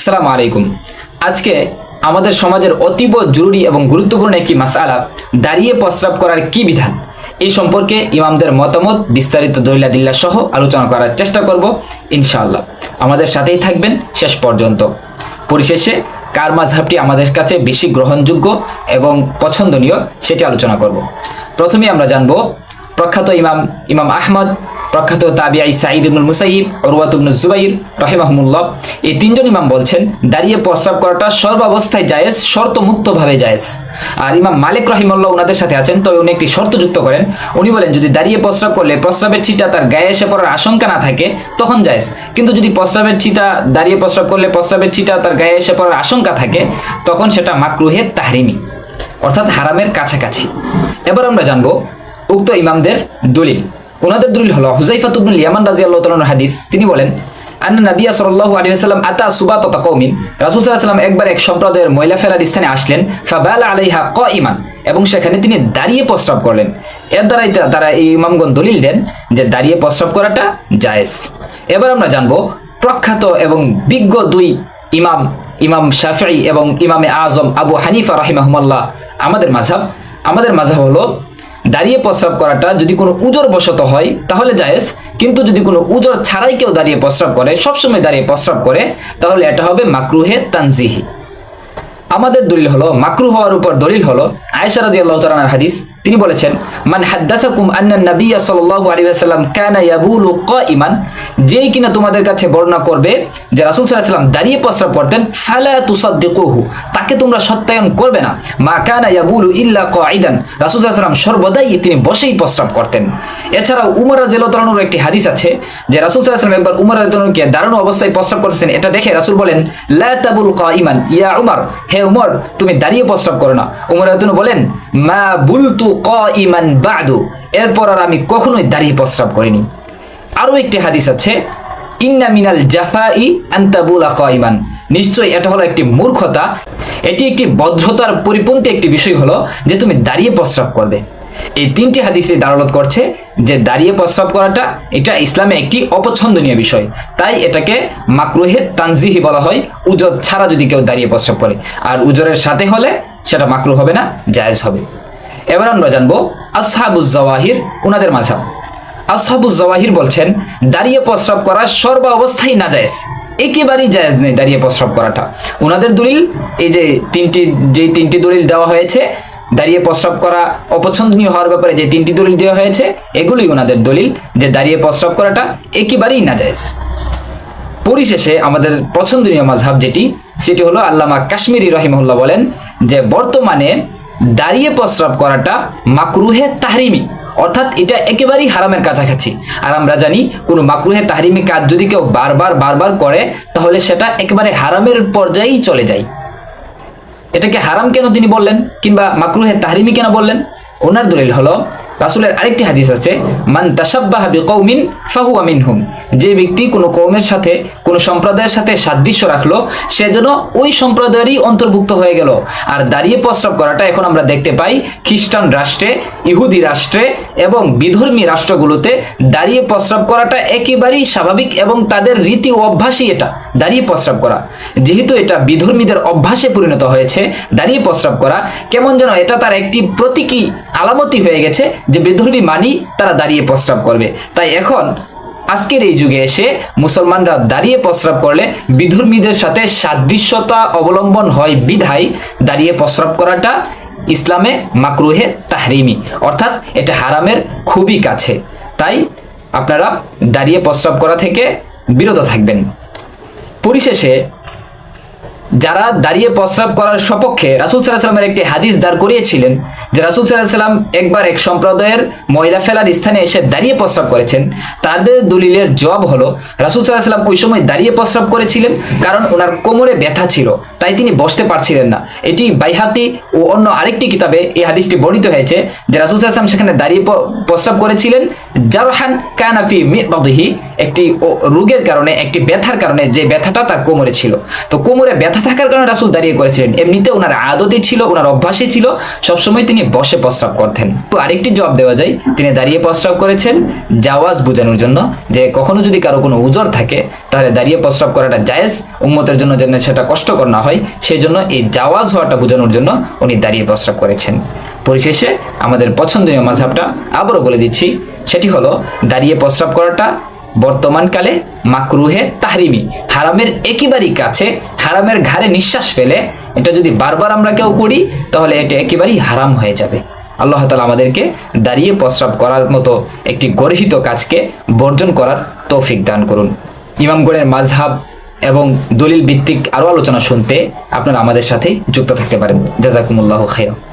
আসসালামু আলাইকুম। আজকে আমাদের সমাজের অতীব জরুরি এবং গুরুত্বপূর্ণ একটি মাসআলা, দাঁড়িয়ে প্রস্রাব করার কি বিধান, এই সম্পর্কে ইমামদের মতামত বিস্তারিত দলিল-আদিল্লাহ সহ আলোচনা করার চেষ্টা করব ইনশাআল্লাহ। আমাদের সাথেই থাকবেন শেষ পর্যন্ত। পরিশেষে কার মাযহাবটি আমাদের কাছে বেশি গ্রহণযোগ্য এবং পছন্দনীয় সেটি আলোচনা করব। প্রথমে আমরা জানব প্রখ্যাত ইমাম আহমদ, প্রখ্যাত তাবিঈ সাঈদ ইবনুল মুসাইয়িব, উরওয়াত ইবনুল জুবাইর রাহিমাহুমুল্লাহ, এই তিনজন ইমাম বলছেন দাঁড়িয়ে প্রস্রাব করাটা সর্বাবস্থায় জায়েজ, শর্ত মুক্তভাবে জায়েজ। আর ইমাম মালিক রাহিমাহুল্লাহ ওনাদের সাথে আছেন, তবে উনি একটি শর্ত যুক্ত করেন। উনি বলেন যদি দাঁড়িয়ে প্রস্রাব করলে প্রস্রাবের ছিটা তার গায়ে এসে পড়ার আশঙ্কা না থাকে তখন জায়েজ, কিন্তু যদি দাঁড়িয়ে প্রস্রাব করলে প্রস্রাবের ছিটা তার গায়ে এসে পড়ার আশঙ্কা থাকে তখন সেটা মাকরুহে তাহরিমি, অর্থাৎ হারামের কাছাকাছি। এবার আমরা জানবো উক্ত ইমামদের দলিল। ওনাদের দলিল হলো হুযায়ফা ইবনুল ইয়ামান রাদিয়াল্লাহু তাআলার হাদিস। তিনি বলেন আন্না নবী সাল্লাল্লাহু আলাইহি ওয়াসাল্লাম আতা সুবাতাতা কওমিন, রাসূল সাল্লাল্লাহু আলাইহি ওয়াসাল্লাম একবার এক সম্প্রদায়ের ময়লা ফেলার স্থানে আসলেন, ফাবালা আলাইহা কাইমান, এবং সেখানে তিনি দাঁড়িয়ে প্রস্রাব করলেন। এর দ্বারাই তারা এই ইমামগণ দলিল দেন যে দাঁড়িয়ে প্রস্রাব করাটা জায়েজ। এবার আমরা জানবো প্রখ্যাত এবং বিজ্ঞ দুই ইমাম শাফিঈ এবং ইমামে আজম আবু হানিফা রাহিমাহুল্লাহ আমাদের মাযহাব হলো দাঁড়িয়ে প্রস্রাব করাটা যদি কোনো উজর বশত হয় তাহলে জায়েজ, কিন্তু যদি কোনো উজর ছাড়াই কেউ দাঁড়িয়ে প্রস্রাব করে, সবসময় দাঁড়িয়ে প্রস্রাব করে, তাহলে এটা হবে মাকরুহে তানজিহি। আমাদের দলিল হলো মাকরুহ হওয়ার উপর দলিল হলো আয়েশা রাদিয়াল্লাহু তাআলার হাদিস। তিনি বলেছেন মান হাদ্দাসাকুম আন্না নবিয়্য সাল্লাল্লাহু আলাইহি ওয়াসাল্লাম কানা ইয়াবুলু কাইমান, যেই কিনা তোমাদের কাছে বর্ণনা করবে যে রাসূল সাল্লাল্লাহু আলাইহি ওয়াসাল্লাম দাঁড়িয়ে প্রস্রাব করতেন, ফালা তুসাদ্দিকুহু, তাকে তোমরা সত্যায়ন করবে না। মা কানা ইয়াবুলু ইল্লা কাঈদান, রাসূল সাল্লাল্লাহু আলাইহি ওয়াসাল্লাম সর্বদাই তিনি বসেই প্রস্রাব করতেন। এছাড়াও উমর রাদিয়াল্লাহু তাআলার একটি হাদিস আছে যে রাসূল সাল্লাল্লাহু আলাইহি ওয়াসাল্লাম একবার উমর রাদিয়াল্লাহু তাআলাকে দাঁড়ানো অবস্থায় প্রস্রাব করতেছেন, এটা দেখে রাসূল বলেন লা তাবুল কাঈমান ইয়া উমর, হে উমর তুমি দাঁড়িয়ে প্রস্রাব করো না। উমর রাদিয়াল্লাহু বলেন মা বুলতু কাঈমান বাদু, এরপর আর আমি কখনোই দাঁড়িয়ে প্রস্রাব করিনি। আরো একটি হাদিস আছে ইন্না মিনাল জাফাই আন তাবুলা কাঈমান, নিশ্চয়ই এটা হলো একটি মূর্খতা, এটি একটি ভদ্রতার পরিপন্থী একটি বিষয় হলো যে তুমি দাঁড়িয়ে প্রস্রাব করবে। এই তিনটি হাদিসে দালালত করছে যে দাঁড়িয়ে প্রস্রাব করাটা এটা ইসলামে একটি অপছন্দনীয় বিষয়, তাই এটাকে মাকরুহে তানজিহি বলা হয় উজর ছাড়া যদি কেউ দাঁড়িয়ে প্রস্রাব করে, আর উজরের সাথে হলে সেটা মাকরুহ হবে না, জায়েজ হবে। এবার আমরা জানবো আসহাবুজ জাওয়াহির ওনাদের মাযহাব। আসহাবুজ জাওয়াহির বলছেন দাঁড়িয়ে প্রস্রাব করা সর্ব অবস্থায় নাজায়েজ, একেবারেই জায়েজ নেই দাঁড়িয়ে প্রস্রাব করাটা। ওনাদের দলিল এই যে তিনটি দলিল দেওয়া হয়েছে, দাঁড়িয়ে প্রস্রাব করা অপছন্দনীয় হওয়ার ব্যাপারে যে তিনটি দলিল দেওয়া হয়েছে, এগুলোই ওনাদের দলিল যে দাঁড়িয়ে প্রস্রাব করাটা একেবারেই নাজায়েজ। পরিশেষে আমাদের পছন্দনীয় মাযহাব সেটি হলো আল্লামা কাশ্মীরি রাহিমাহুল্লাহ বলেন যে বর্তমানে দাঁড়িয়ে প্রস্রাব করাটা মাকরুহে তাহরিমি, অর্থাৎ এটা একেবারেই হারামের কাছাকাছি। আর আমরা জানি কোনো মাকরুহে তাহরিমি কাজ যদি কেউ বারবার করে তাহলে সেটা একেবারে হারামের পর্যায়েই চলে যায়। এটাকে হারাম কেন তিনি বললেন, কিংবা মাকরুহে তাহরিমি কেন বললেন? ওনার দলিল হলো রাসূলের আরেকটি হাদিস আছে মান তাশাব্বাহা বিকওমিন ফাহুয়া মিনহুম, যে ব্যক্তি কোনো কওমের সাথে কোনো সম্প্রদায়ের সাথে সাদৃশ্য রাখলো সে যেন ওই সম্প্রদায়েরই অন্তর্ভুক্ত হয়ে গেল। আর দাঁড়িয়ে প্রস্রাব করাটা এখন আমরা দেখতে পাই খ্রিস্টান রাষ্ট্রে, ইহুদি রাষ্ট্রে এবং বিধর্মী রাষ্ট্রগুলোতে দাঁড়িয়ে প্রস্রাব করাটা একেবারেই স্বাভাবিক এবং তাদের রীতি ও অভ্যাসই এটা দাঁড়িয়ে প্রস্রাব করা। যেহেতু এটা বিধর্মীদের অভ্যাসে পরিণত হয়েছে দাঁড়িয়ে প্রস্রাব করা, কেমন যেন এটা তার একটি প্রতীকী আলামতি হয়ে গেছে যে বিধর্মী মানি তারা দাঁড়িয়ে প্রস্রাব করবে। তাই এখন আজকের এই যুগে এসে মুসলমানরা দাঁড়িয়ে প্রস্রাব করলে বিধর্মীদের সাথে সাদৃশ্যতা অবলম্বন হয় বিধায় দাঁড়িয়ে প্রস্রাব করাটা ইসলামে মাকরুহে তাহরিমি, অর্থাৎ এটা হারামের খুবই কাছে। তাই আপনারা দাঁড়িয়ে প্রস্রাব করা থেকে বিরত থাকবেন। পরিশেষে যারা দাঁড়িয়ে প্রস্রাব করার সপক্ষে রাসূল সাল্লাল্লাহু আলাইহি ওয়াসাল্লামের একটি হাদিস দাঁড় করিয়েছিলেন যে রাসূল সাল্লাল্লাহু আলাইহি ওয়াসাল্লাম একবার এক সম্প্রদায়ের ময়লা ফেলার স্থানে এসে দাঁড়িয়ে প্রস্রাব করেছেন, তাদের দলিলের জবাব হলো রাসূল সাল্লাল্লাহু আলাইহি ওয়াসাল্লাম ওই সময় দাঁড়িয়ে প্রস্রাব করেছিলেন কারণ ওনার কোমরে ব্যথা ছিল, তাই তিনি বসতে পারছিলেন না। এটি বাইহাকি ও অন্য আরেকটি কিতাবে এই হাদিসটি বর্ণিত হয়েছে যে রাসূল সাল্লাল্লাহু আলাইহি ওয়াসাল্লাম সেখানে দাঁড়িয়ে প্রস্রাব করেছিলেন জারহান কানা ফি মিবাদিহি, একটি রোগের কারণে, একটি ব্যথার কারণে, যে ব্যথাটা তার কোমরে ছিল। তো কোমরে ব্যথা ব্যথা থাকার কারণে রাসূল দাঁড়িয়ে করেছিলেন, এমনিতে ওনার আদতই ছিল, ওনার অভ্যাসই ছিল সবসময় তিনি বসে প্রস্রাব করতেন। তো আরেকটি জবাব দেওয়া যায়, তিনি দাঁড়িয়ে প্রস্রাব করেছেন জাওয়াজ বোঝানোর জন্য, যে কখনো যদি কারো কোনো উজর থাকে তাহলে দাঁড়িয়ে প্রস্রাব করাটা জায়েজ, উম্মতের জন্য যেন সেটা কষ্টকর না হয়, সেই জন্য এই জাওয়াজ হওয়াটা বোঝানোর জন্য উনি দাঁড়িয়ে প্রস্রাব করেছেন। পরিশেষে আমাদের পছন্দনীয় মাযহাবটা আবারও বলে দিচ্ছি, সেটি হলো দাঁড়িয়ে প্রস্রাব করাটা বর্তমানকালে মাকরুহে তাহরিমি, হারামের একেবারেই কাছে, হারামের ঘাড়ে নিঃশ্বাস ফেলে এটা যদি বারবার আমরা কেউ করি তাহলে এটা একেবারেই হারাম হয়ে যাবে। আল্লাহ তাআলা আমাদেরকে দাঁড়িয়ে প্রস্রাব করার মতো একটি গর্হিত কাজকে বর্জন করার তৌফিক দান করুন। ইমামগণের মাযহাব এবং দলিল ভিত্তিক আরও আলোচনা শুনতে আপনারা আমাদের সাথেই যুক্ত থাকতে পারেন। জাযাকুমুল্লাহু খাইরান।